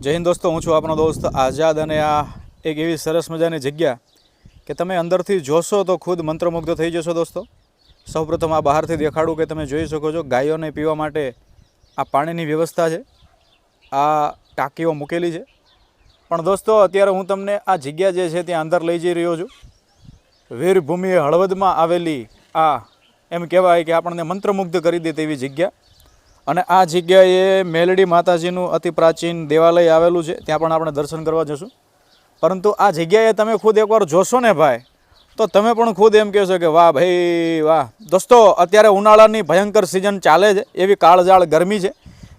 જય હિન્દ દોસ્તો, હું છું આપણો દોસ્ત આઝાદ અને આ એક એવી સરસ મજાની જગ્યા કે તમે અંદરથી જોશો તો ખુદ મંત્રમુગ્ધ થઈ જશો દોસ્તો। સૌપ્રથમ આ બહારથી દેખાડું કે તમે જોઈ શકો છો ગાયોને પીવા માટે આ પાણીની વ્યવસ્થા છે, આ ટાંકીઓ મૂકેલી છે। પણ દોસ્તો અત્યારે હું તમને આ જગ્યા જે છે ત્યાં અંદર લઈ જઈ રહ્યો છું। વીરભૂમિ હળવદમાં આવેલી આ એમ કહેવાય કે આપણને મંત્રમુગ્ધ કરી દે તેવી જગ્યા। અને આ જગ્યાએ મેલડી માતાજીનું અતિ પ્રાચીન દેવાલય આવેલું છે, ત્યાં પણ આપણે દર્શન કરવા જશું। પરંતુ આ જગ્યાએ તમે ખુદ એકવાર જોશો ને ભાઈ, તો તમે પણ ખુદ એમ કહેશો કે વાહ ભાઈ વાહ। દોસ્તો અત્યારે ઉનાળાની ભયંકર સિઝન ચાલે છે, એવી કાળઝાળ ગરમી છે,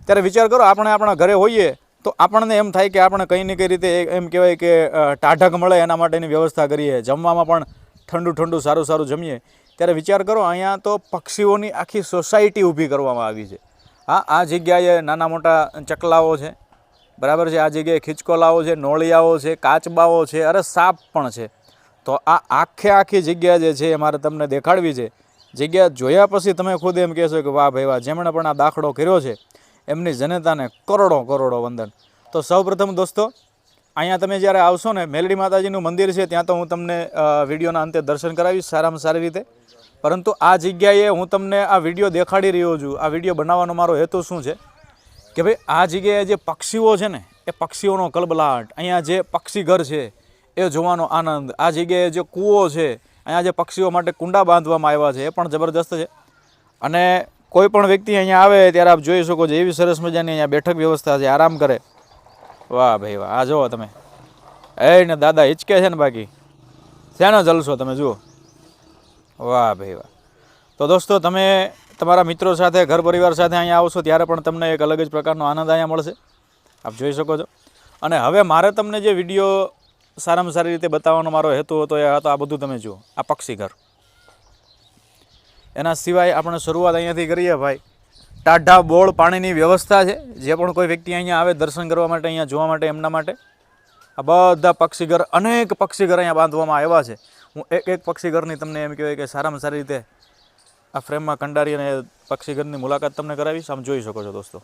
ત્યારે વિચાર કરો આપણે આપણા ઘરે હોઈએ તો આપણને એમ થાય કે આપણે કંઈ ને કંઈ રીતે એમ કહેવાય કે ટાઢક મળે એના માટેની વ્યવસ્થા કરીએ, જમવામાં પણ ઠંડુ ઠંડુ સારું સારું જમીએ। ત્યારે વિચાર કરો અહીંયા તો પક્ષીઓની આખી સોસાયટી ઊભી કરવામાં આવી છે। હા, આ જગ્યાએ નાના મોટા ચકલાઓ છે, બરાબર છે, આ જગ્યાએ ખિચકોલાઓ છે, નોળિયાઓ છે, કાચબાઓ છે, અરે સાપ પણ છે। તો આ આખી જગ્યા જે છે એ મારે તમને દેખાડવી છે। જગ્યા જોયા પછી તમે ખુદ એમ કહેશો કે વાહ ભાઈ વાહ, જેમણે પણ આ દાખલો કર્યો છે એમની જનતાને કરોડો કરોડો વંદન। તો સૌપ્રથમ દોસ્તો અહીંયા તમે જ્યારે આવશો ને, મેલડી માતાજીનું મંદિર છે, ત્યાં તો હું તમને વિડીયોના અંતે દર્શન કરાવીશ સારામાં સારી રીતે। પરંતુ આ જગ્યાએ હું તમને આ વિડીયો દેખાડી રહ્યો છું। આ વિડીયો બનાવવાનો મારો હેતુ શું છે કે ભાઈ આ જગ્યાએ જે પક્ષીઓ છે ને એ પક્ષીઓનો કલબલાટ, અહીંયા જે પક્ષી ઘર છે એ જોવાનો આનંદ, આ જગ્યાએ જે કૂવો છે, અહીંયા જે પક્ષીઓ માટે કુંડા બાંધવામાં આવ્યા છે એ પણ જબરદસ્ત છે। અને કોઈ પણ વ્યક્તિ અહીંયા આવે ત્યારે આપ જોઈ શકો છો એવી સરસ મજાની અહીંયા બેઠક વ્યવસ્થા છે, આરામ કરે। વાહ ભાઈ વાહ, આ જુઓ તમે, ને દાદા હિચકે છે ને, બાકી શેનો જલસો તમે જુઓ, વાહ ભાઈ વાહ। તો દોસ્તો તમે તમારા મિત્રો સાથે, ઘર પરિવાર સાથે અહીંયા આવશો ત્યારે પણ તમને એક અલગ જ પ્રકારનો આનંદ અહીંયા મળશે, આપ જોઈ શકો છો। અને હવે મારે તમને જે વિડીયો સારામાં સારી રીતે બતાવવાનો મારો હેતુ હતો એ હતો આ બધું તમે જુઓ, આ પક્ષી ઘર। એના સિવાય આપણે શરૂઆત અહીંયાથી કરીએ ભાઈ, ટાઢા બોળ પાણીની વ્યવસ્થા છે। જે પણ કોઈ વ્યક્તિ અહીંયા આવે દર્શન કરવા માટે, અહીંયા જોવા માટે, એમના માટે આ બધા પક્ષી ઘર, અનેક પક્ષી ઘર અહીંયા બાંધવામાં આવ્યા છે। હું એક પક્ષી ઘરની તમને એમ કહેવાય કે સારામાં સારી રીતે આ ફ્રેમમાં કંડારી અને પક્ષીઘરની મુલાકાત તમને કરાવીશ, આમ જોઈ શકો છો દોસ્તો।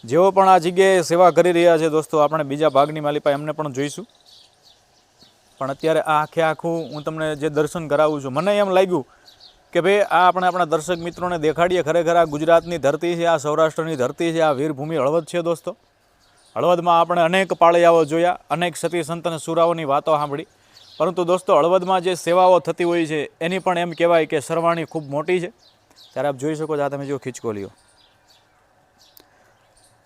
જેઓ પણ આ જગ્યાએ સેવા કરી રહ્યા છે દોસ્તો, આપણે બીજા ભાગની માલિપા એમને પણ જોઈશું। પણ અત્યારે આ આખું હું તમને જે દર્શન કરાવું છું, મને એમ લાગ્યું કે ભાઈ આ આપણે આપણા દર્શક મિત્રોને દેખાડીએ। ખરેખર આ ગુજરાતની ધરતી છે, આ સૌરાષ્ટ્રની ધરતી છે, આ વીરભૂમિ હળવદ છે દોસ્તો। હળવદમાં આપણે અનેક પાળિયાઓ જોયા, અનેક સતી સંત અને સુરાઓની વાતો સાંભળી, પરંતુ દોસ્તો હળવદમાં જે સેવાઓ થતી હોય છે એની પણ એમ કહેવાય કે સરવાણી ખૂબ મોટી છે। ત્યારે આપ જોઈ શકો છો, આ તમે જુઓ ખિચકોલીઓ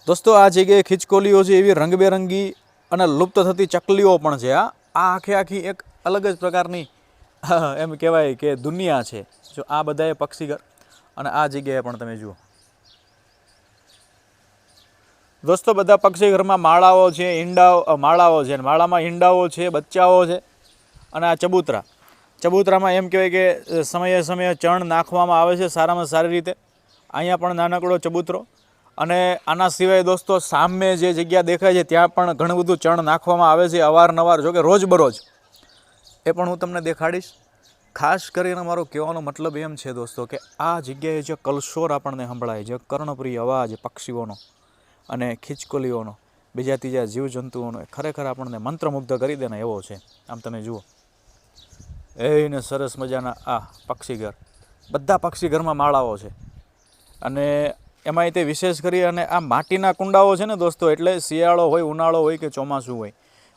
દોસ્તો, આ જગ્યાએ ખિચકોલીઓ છે, એવી રંગબેરંગી અને લુપ્ત થતી ચકલીઓ પણ છે। આ આખી એક અલગ જ પ્રકારની એમ કહેવાય કે દુનિયા છે। જો આ બધાએ પક્ષીઘર અને આ જગ્યાએ પણ તમે જુઓ દોસ્તો, બધા પક્ષીઘરમાં માળાઓ છે, માળાઓ છે, માળામાં ઈંડાઓ છે, બચ્ચાઓ છે। અને આ ચબૂતરામાં એમ કહેવાય કે સમયે ચણ નાખવામાં આવે છે સારામાં સારી રીતે। અહીંયા પણ નાનકડો ચબૂતરો, અને આના સિવાય દોસ્તો સામે જે જગ્યા દેખાય છે ત્યાં પણ ઘણું બધું ચણ નાખવામાં આવે છે અવારનવાર, જો કે રોજબરોજ, એ પણ હું તમને દેખાડીશ। ખાસ કરીને મારો કહેવાનો મતલબ એમ છે દોસ્તો કે આ જગ્યાએ જે કલશોર આપણને સંભળાય, જે કર્ણપ્રિય અવાજ પક્ષીઓનો અને ખિચકોલીઓનો, બીજા ત્રીજા જીવજંતુઓનો, ખરેખર આપણને મંત્રમુગ્ધ કરી દે ને એવો છે। આમ તમે જુઓ એને સરસ મજાના આ પક્ષીઘર, બધા પક્ષીઘરમાં માળાઓ છે। અને એમાંય તે વિશેષ કરી અને આ માટીના કુંડાઓ છે ને દોસ્તો, એટલે શિયાળો હોય, ઉનાળો હોય કે ચોમાસું હોય,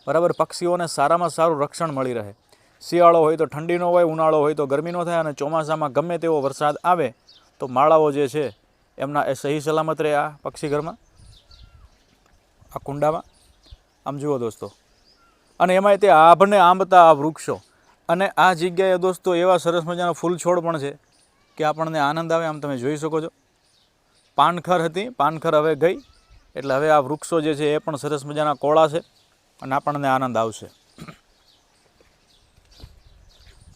બરાબર, પક્ષીઓને સારામાં સારું રક્ષણ મળી રહે। શિયાળો હોય તો ઠંડીનો હોય, ઉનાળો હોય તો ગરમીનો થાય, અને ચોમાસામાં ગમે તેવો વરસાદ આવે તો માળાઓ જે છે એમના એ સહી સલામત રહે આ પક્ષીઘરમાં, આ કુંડામાં। આમ જુઓ દોસ્તો, અને એમાંય તે આભને આંબતા આ વૃક્ષો, અને આ જગ્યાએ દોસ્તો એવા સરસ મજાના ફૂલ છોડ પણ છે કે આપણને આનંદ આવે। આમ તમે જોઈ શકો છો, પાનખર હતી, પાનખર હવે ગઈ, એટલે હવે આ વૃક્ષો જે છે એ પણ સરસ મજાના કોળા છે અને આપણને આનંદ આવશે।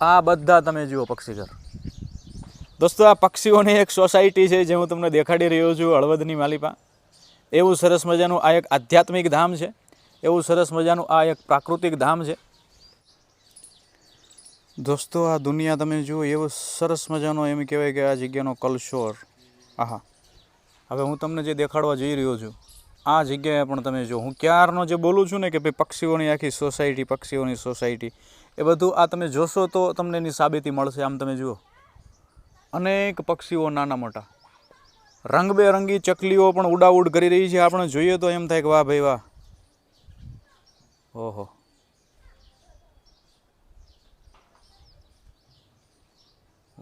આ બધા તમે જુઓ પક્ષીઘર દોસ્તો, આ પક્ષીઓની એક સોસાયટી છે જે હું તમને દેખાડી રહ્યો છું હળવદની માલિપા। એવું સરસ મજાનું આ એક આધ્યાત્મિક ધામ છે, એવું સરસ મજાનું આ એક પ્રાકૃતિક ધામ છે દોસ્તો। આ દુનિયા તમે જુઓ, એવો સરસ મજાનો એમ કહેવાય કે આ જગ્યાનો કલશોર, આહા। હવે હું તમને જે દેખાડવા જઈ રહ્યો છું આ જગ્યાએ પણ તમે જો, હું ક્યારનો જે બોલું છું ને કે ભાઈ પક્ષીઓની આખી સોસાયટી, પક્ષીઓની સોસાયટી, એ બધું આ તમે જોશો તો તમને એની સાબિતી મળશે. આમ તમે જુઓ, અનેક પક્ષીઓ નાના મોટા, રંગબેરંગી ચકલીઓ પણ ઉડાઉડ કરી રહી છે. આપણે જોઈએ તો એમ થાય કે વાહ ભાઈ વાહ, ઓહો.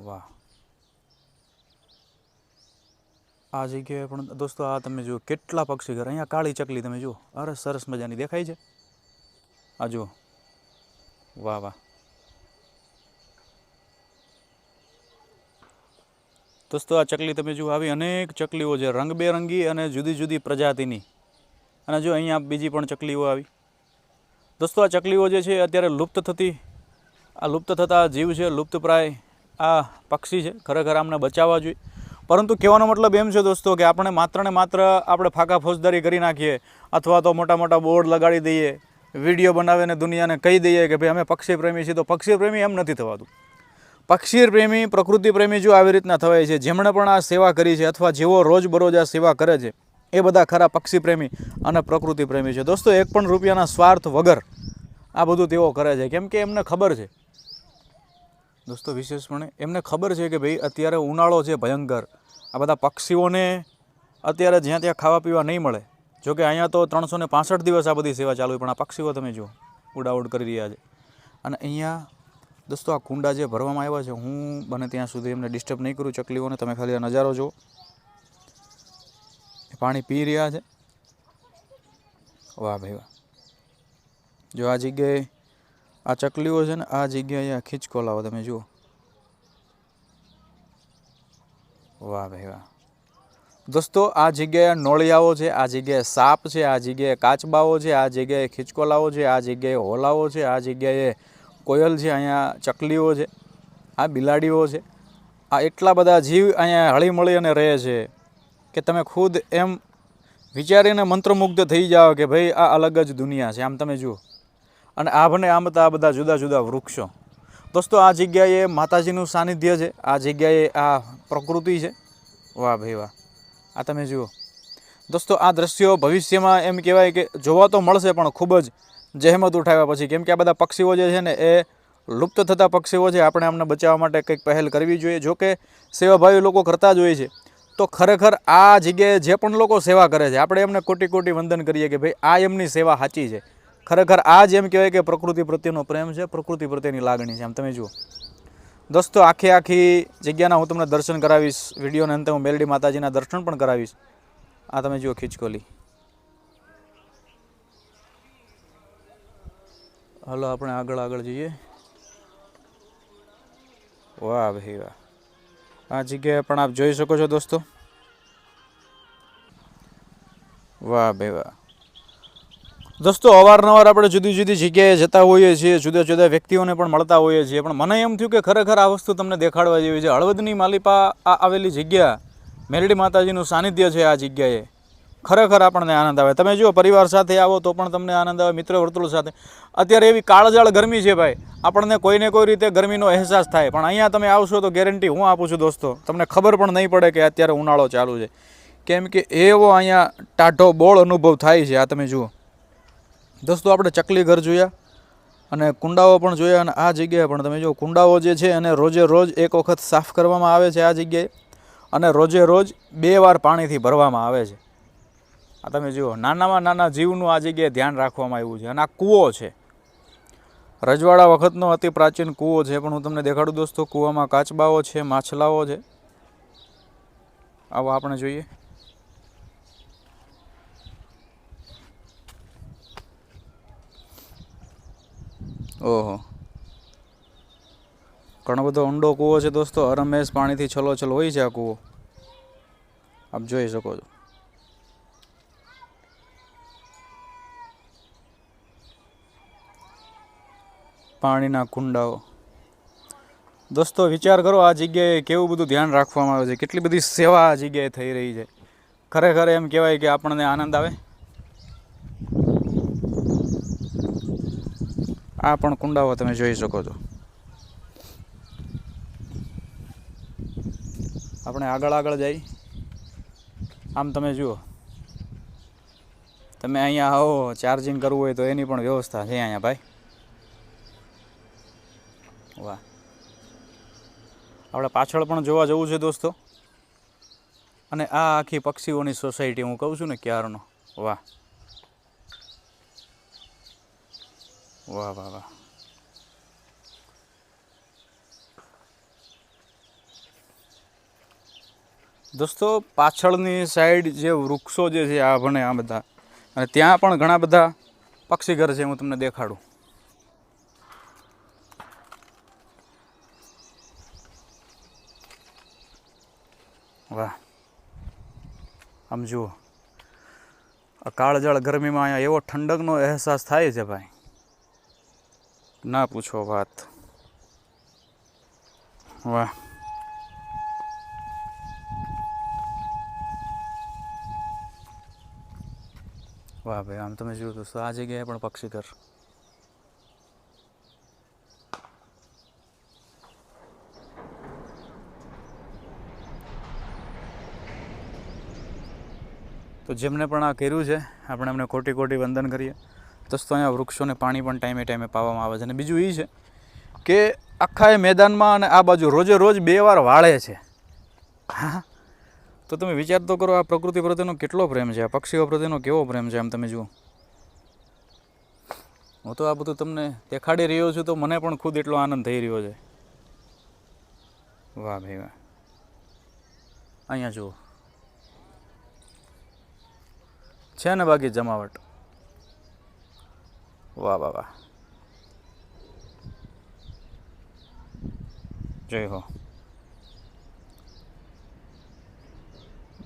વાહ. આ જગ્યાએ પણ દોસ્તો આ તમે જુઓ કેટલા પક્ષી ઘર. અહીંયા કાળી ચકલી તમે જુઓ, અરે સરસ મજાની દેખાય છે. આ જુઓ, વાહ વાહ. દોસ્તો આ ચકલી તમે જુઓ, આવી અનેક ચકલીઓ છે, રંગબેરંગી અને જુદી જુદી પ્રજાતિની. અને જો અહીંયા બીજી પણ ચકલીઓ આવી. દોસ્તો આ ચકલીઓ જે છે અત્યારે લુપ્ત થતા જીવ છે, લુપ્તપ્રાય આ પક્ષી છે. ખરેખર આમને બચાવવા જોઈએ. પરંતુ કહેવાનો મતલબ એમ છે દોસ્તો કે આપણે માત્ર ને માત્ર આપણે ફાંકા ફોજદારી કરી નાખીએ, અથવા તો મોટા મોટા બોર્ડ લગાડી દઈએ, વિડીયો બનાવીને દુનિયાને કહી દઈએ કે ભાઈ અમે પક્ષી પ્રેમી છીએ. તો પક્ષી પ્રેમી એમ નથી થવાતું. પક્ષી પ્રેમી, પ્રકૃતિ પ્રેમી જો આવી રીતના થવાય છે, જેમણે પણ આ સેવા કરી છે અથવા જેવો રોજબરોજ આ સેવા કરે છે, એ બધા ખરા પક્ષી પ્રેમી અને પ્રકૃતિ પ્રેમી છે. દોસ્તો એક પણ રૂપિયાના સ્વાર્થ વગર આ બધું તેઓ કરે છે. કેમ કે એમને ખબર છે દોસ્તો, વિશેષપણે એમને ખબર છે કે ભાઈ અત્યારે ઉનાળો છે ભયંકર. આ બધા પક્ષીઓને અત્યારે જ્યાં ત્યાં ખાવા પીવા નહીં મળે. જોકે અહીંયા તો 365 દિવસ આ બધી સેવા ચાલુ હોય, પણ આ પક્ષીઓ તમે જુઓ ઉડાઉડ કરી રહ્યા છે. અને અહીંયા દોસ્તો આ કુંડા જે ભરવામાં આવ્યા છે, હું બને ત્યાં સુધી એમને ડિસ્ટર્બ નહીં કરું ચકલીઓને. તમે ખાલી આ નજારો જુઓ, પાણી પી રહ્યા છે. વાહ ભાઈ વાહ. જો આ જગ્યાએ આ ચકલીઓ છે ને, આ જગ્યાએ આ ખીચકો લાવો તમે જુઓ, વાહ ભાઈ વાહ. દોસ્તો આ જગ્યાએ નોળિયાઓ છે, આ જગ્યાએ સાપ છે, આ જગ્યાએ કાચબાઓ છે, આ જગ્યાએ ખીચકોલાઓ છે, આ જગ્યાએ હોલાઓ છે, આ જગ્યાએ કોયલ છે, અહીંયા ચકલીઓ છે, આ બિલાડીઓ છે. આ એટલા બધા જીવ અહીંયા હળીમળી અને રહે છે કે તમે ખુદ એમ વિચારીને મંત્રમુગ્ધ થઈ જાઓ કે ભાઈ આ અલગ જ દુનિયા છે. આમ તમે જુઓ, અને આભને આંબતા આ બધા જુદા જુદા વૃક્ષો. દોસ્તો આ જગ્યાએ માતાજીનું સાનિધ્ય છે, આ જગ્યાએ આ પ્રકૃતિ છે. વાહ ભાઈ વાહ. આ તમે જુઓ દોસ્તો, આ દ્રશ્યો ભવિષ્યમાં એમ કહેવાય કે જોવા તો મળશે, પણ ખૂબ જ જહેમત ઉઠાવ્યા પછી. કેમ કે આ બધા પક્ષીઓ જે છે ને એ લુપ્ત થતા પક્ષીઓ છે. આપણે આમને બચાવવા માટે કંઈક પહેલ કરવી જોઈએ. જોકે સેવાભાવી લોકો કરતા જ હોય છે. તો ખરેખર આ જગ્યાએ જે પણ લોકો સેવા કરે છે, આપણે એમને કોટી કોટી વંદન કરીએ કે ભાઈ આ એમની સેવા સાચી છે. ખરેખર આ જ એમ કહેવાય કે પ્રકૃતિ પ્રત્યેનો પ્રેમ છે, પ્રકૃતિ પ્રત્યેની લાગણી છે. આમ તમે જુઓ દોસ્તો, આખી જગ્યાના હું તમને દર્શન કરાવીશ. વિડીયોના અંતે હું મેલડી માતાજીના દર્શન પણ કરાવીશ. આ તમે જુઓ ખીચકોલી. હાલો આપણે આગળ જઈએ. વાહ ભાઈ વાહ. આ જગ્યાએ પણ આપ જોઈ શકો છો દોસ્તો. વાહ ભાઈ વાહ. દોસ્તો અવારનવાર આપણે જુદી જુદી જગ્યાએ જતા હોઈએ છીએ, જુદા જુદા વ્યક્તિઓને પણ મળતા હોઈએ છીએ, પણ મને એમ થયું કે ખરેખર આ વસ્તુ તમને દેખાડવા જેવી છે. હળવદની માલિપા આ આવેલી જગ્યા, મેલડી માતાજીનું સાનિધ્ય છે આ જગ્યાએ. ખરેખર આપણને આનંદ આવે. તમે જુઓ પરિવાર સાથે આવો તો પણ તમને આનંદ આવે, મિત્ર વર્તુળ સાથે. અત્યારે એવી કાળઝાળ ગરમી છે ભાઈ, આપણને કોઈને કોઈ રીતે ગરમીનો અહેસાસ થાય, પણ અહીંયા તમે આવશો તો ગેરંટી હું આપું છું દોસ્તો, તમને ખબર પણ નહીં પડે કે અત્યારે ઉનાળો ચાલુ છે. કેમ કે એવો અહીંયા ટાઢો બોળ અનુભવ થાય છે. આ તમે જુઓ દોસ્તો, આપણે ચકલી ઘર જોયા અને કુંડાઓ પણ જોયા, અને આ જગ્યાએ પણ તમે જુઓ કુંડાઓ જે છે અને રોજે રોજ એક વખત સાફ કરવામાં આવે છે આ જગ્યાએ, અને રોજે રોજ 2 વાર પાણીથી ભરવામાં આવે છે. આ તમે જુઓ નાનામાં નાના જીવનું આ જગ્યાએ ધ્યાન રાખવામાં આવ્યું છે. અને આ કૂવો છે, રજવાડા વખતનો અતિ પ્રાચીન કૂવો છે. પણ હું તમને દેખાડું દોસ્તો, કૂવામાં કાચબાઓ છે, માછલાઓ છે. આવો આપણે જોઈએ. ઓહો, ઘણો બધો ઊંડો કૂવો છે દોસ્તો. હરમેશ પાણીથી છલોછલ હોય છે આ કૂવો, આપ જોઈ શકો છો. પાણીના કુંડાઓ. દોસ્તો વિચાર કરો આ જગ્યાએ કેવું બધું ધ્યાન રાખવામાં આવે છે, કેટલી બધી સેવા આ જગ્યાએ થઈ રહી છે. ખરેખર એમ કહેવાય કે આપણને આનંદ આવે. આ પણ કુંડાઓ તમે જોઈ શકો છો. આપણે આગળ જઈ. આમ તમે જુઓ તમે અહીંયા આવો ચાર્જિંગ કરવું હોય તો એની પણ વ્યવસ્થા છે અહીંયા ભાઈ. વાહ, આપણે પાછળ પણ જોવા જવું છે દોસ્તો. અને આ આખી પક્ષીઓની સોસાયટી હું કહું છું ને ક્યારનો. વાહ વાહ વાહ વાહ. દોસ્તો પાછળની સાઈડ જે વૃક્ષો જે છે આ ભણે આ બધા, અને ત્યાં પણ ઘણા બધા પક્ષીઘર છે, હું તમને દેખાડું. વાહ, આમ જુઓ, આ કાળજાળ ગરમીમાં અહીંયા એવો ઠંડકનો અહેસાસ થાય છે ભાઈ, ના પૂછો વાત. વાહ, વાહ ભાઈ. આમ તમે જુઓ દોસ્તો, આ જગ્યાએ પણ પક્ષીઘર. તો જેમને પણ આ કર્યું છે આપણે એમને કોટી કોટી વંદન કરીએ. દોસ્તો અહીંયા વૃક્ષોને પાણી પણ ટાઈમે ટાઈમે પાવામાં આવે છે. અને બીજું એ છે કે આખા એ મેદાનમાં અને આ બાજુ રોજે રોજ 2 વાર વાળે છે. હા, તો તમે વિચાર તો કરો, આ પ્રકૃતિ પ્રત્યેનો કેટલો પ્રેમ છે, આ પક્ષીઓ પ્રત્યેનો કેવો પ્રેમ છે. આમ તમે જુઓ, હું તો આ બધું તમને દેખાડી રહ્યો છું તો મને પણ ખુદ એટલો આનંદ થઈ રહ્યો છે. વાહ ભાઈ વાહ. અહીંયા જુઓ, છે ને બાકી જમાવટ. વાહ વાહ વાહ, જય હો.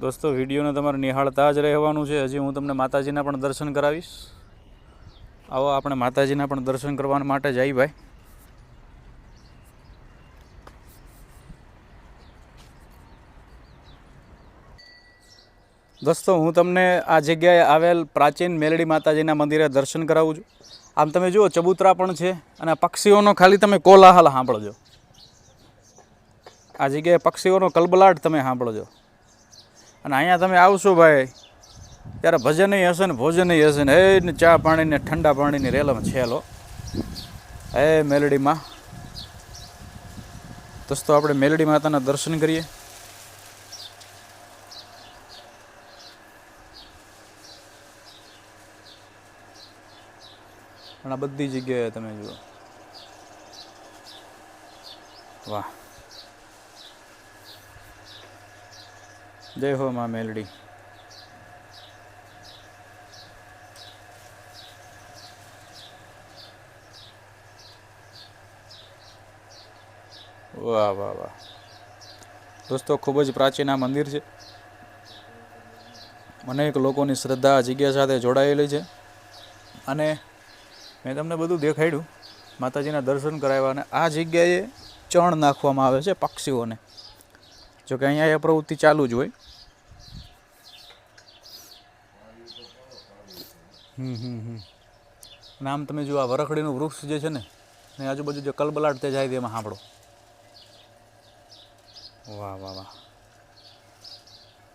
દોસ્તો વિડીયોને તમારે નિહાળતા જ રહેવાનું છે. હજી હું તમને માતાજીના પણ દર્શન કરાવીશ. આવો આપણે માતાજીના પણ દર્શન કરવા માટે જઈ ભાઈ. દોસ્તો હું તમને આ જગ્યાએ આવેલ પ્રાચીન મેલડી માતાજીના મંદિરે દર્શન કરાવું છું. આમ તમે જુઓ, ચબૂતરા પણ છે અને પક્ષીઓનો ખાલી તમે કોલાહલ સાંભળજો. આ જગ્યાએ પક્ષીઓનો કલબલાટ તમે સાંભળજો. અને અહીંયા તમે આવશો ભાઈ ત્યારે ભજનય હશે ને ભોજનય હશે ને, એ ને ચા પાણી ને ઠંડા પાણીની રેલમ છેલો. હે મેલડીમાં. દોસ્તો આપણે મેલડી માતાના દર્શન કરીએ. અને બધી જગ્યાએ તમે જુઓ. વાહ, જય હો માં મેલડી. વાહ વાહ વાહ. દોસ્તો ખૂબ જ પ્રાચીન આ મંદિર છે. અનેક લોકોની શ્રદ્ધા આ જગ્યા સાથે જોડાયેલી છે. અને મેં તમને બધું દેખાડ્યું, માતાજીના દર્શન કરાવ્યા. અને આ જગ્યાએ ચણ નાખવામાં આવે છે પક્ષીઓને. જોકે અહીંયા એ પ્રવૃત્તિ ચાલુ જ હોય. અને આમ તમે જુઓ, આ વરખડીનું વૃક્ષ જે છે ને, એની આજુબાજુ જે કલબલાટ તે જાય એમાં સાંભળો. વાહ વાહ વાહ.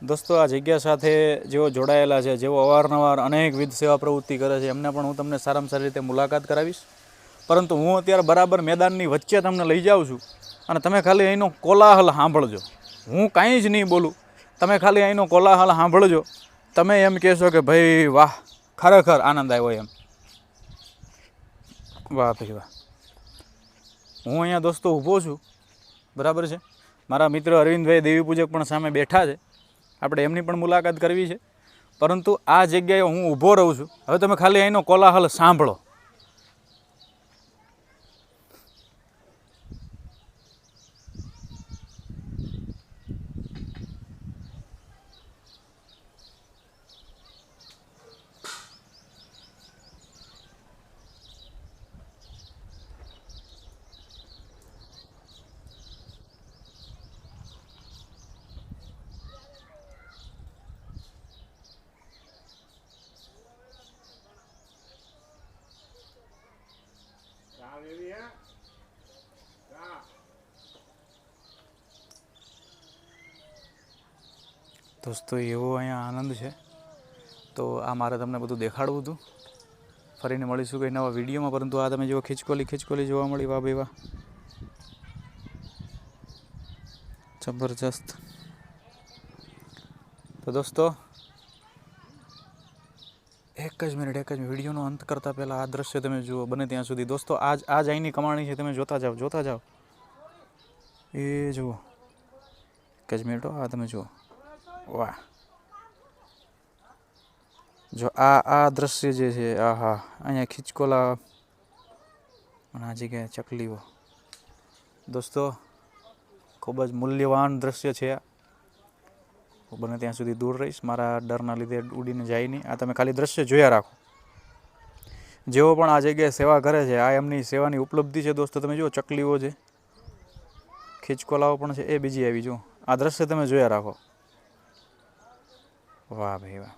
દોસ્તો આ જગ્યા સાથે જેઓ જોડાયેલા છે, જેઓ અવારનવાર અનેકવિધ સેવા પ્રવૃત્તિ કરે છે, એમને પણ હું તમને સારામાં સારી રીતે મુલાકાત કરાવીશ. પરંતુ હું અત્યારે બરાબર મેદાનની વચ્ચે તમને લઈ જાઉં છું અને તમે ખાલી અહીંનો કોલાહલ સાંભળજો. હું કાંઈ જ નહીં બોલું, તમે ખાલી અહીંનો કોલાહલ સાંભળજો. તમે એમ કહેશો કે ભાઈ વાહ, ખરેખર આનંદ આવ્યો એમ. વાહ ભાઈ વાહ. હું અહીંયા દોસ્તો ઊભો છું, બરાબર છે. મારા મિત્ર અરવિંદભાઈ દેવી પૂજક પણ સામે બેઠા છે. આપણે એમની પણ મુલાકાત કરવી છે. પરંતુ આ જગ્યાએ હું ઊભો રહું છું. હવે તમે ખાલી અહીંનો કોલાહલ સાંભળો. દોસ્તો એવો અહીંયા આનંદ છે. તો આ મારે તમને બધું દેખાડવું હતું. ફરીને મળીશું કંઈ નવા વિડીયોમાં. પરંતુ આ તમે જુઓ ખિચકોલી જોવા મળી. વાહ ભાઈ વાહ, જબરજસ્ત. તો દોસ્તો એક જ મિનિટ વિડીયોનો અંત કરતાં પહેલાં આ દ્રશ્ય તમે જુઓ બને ત્યાં સુધી. દોસ્તો આ જ અહીંની કમાણી છે. તમે જોતા જાઓ એ જુઓ. એક જ મિનિટ, આ તમે જુઓ. વાહ, જો આ દ્રશ્ય જે છે, આહા, અહીંયા ખિચકોલા અને આ જગ્યાએ ચકલીઓ. દોસ્તો ખૂબ જ મૂલ્યવાન દ્રશ્ય છે આ. હું બને ત્યાં સુધી દૂર રહીશ, મારા ડરના લીધે ઉડીને જાય નહીં. આ તમે ખાલી દ્રશ્ય જોયા રાખો. જેઓ પણ આ જગ્યાએ સેવા કરે છે, આ એમની સેવાની ઉપલબ્ધિ છે. દોસ્તો તમે જુઓ, ચકલીઓ છે, ખિચકોલાઓ પણ છે, એ બીજી આવી. જુઓ આ દ્રશ્ય તમે જોયા રાખો. વાહ ભાઈ વાહ.